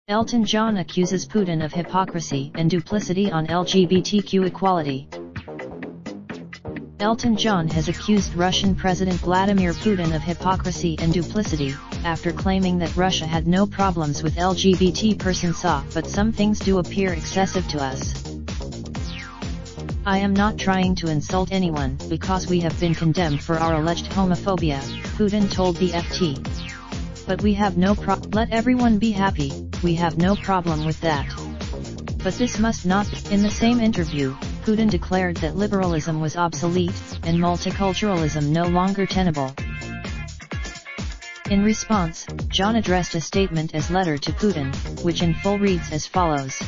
Elton John accuses Putin of hypocrisy and duplicity on LGBTQ equality. Elton John has accused Russian President Vladimir Putin of hypocrisy and duplicity, after claiming that Russia had no problems with LGBT persons, but some things do appear excessive to us. I am not trying to insult anyone because we have been condemned for our alleged homophobia, Putin told the FT. But we have no let everyone be happy, we have no problem with that. But this must not be. In the same interview, Putin declared that liberalism was obsolete, and multiculturalism no longer tenable. In response, John addressed a statement as letter to Putin, which in full reads as follows.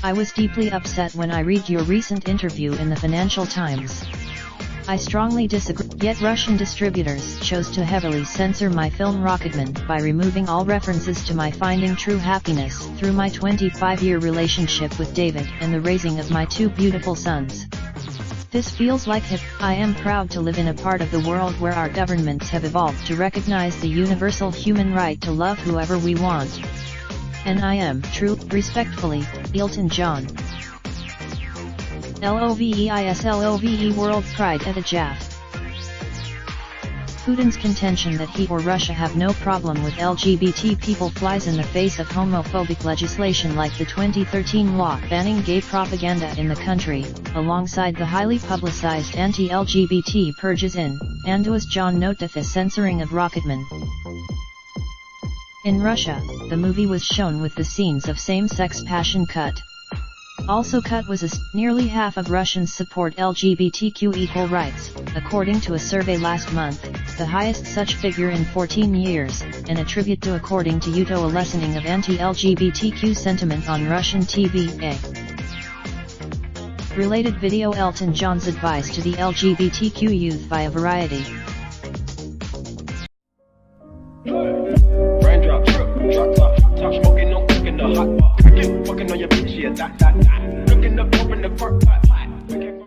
I was deeply upset when I read your recent interview in the Financial Times. I strongly disagree, yet Russian distributors chose to heavily censor my film Rocketman by removing all references to my finding true happiness through my 25-year relationship with David and the raising of my two beautiful sons. This feels like I am proud to live in a part of the world where our governments have evolved to recognize the universal human right to love whoever we want. And I am, respectfully, Elton John. LOVEISLOVE World Pride at a JAF. Putin's contention that he or Russia have no problem with LGBT people flies in the face of homophobic legislation like the 2013 law banning gay propaganda in the country, alongside the highly publicized anti-LGBT purges in, and was John noted the censoring of Rocketman. In Russia, the movie was shown with the scenes of same-sex passion cut. Also cut was nearly half of Russians support LGBTQ equal rights, according to a survey last month, the highest such figure in 14 years, and attribute to according to UTO a lessening of anti-LGBTQ sentiment on Russian TV. Related video Elton John's advice to the LGBTQ youth via Variety. Raindrop, drop top smoking, no cooking the hot pot. Fucking on your bitch, yeah, that. Looking up, open the park pot.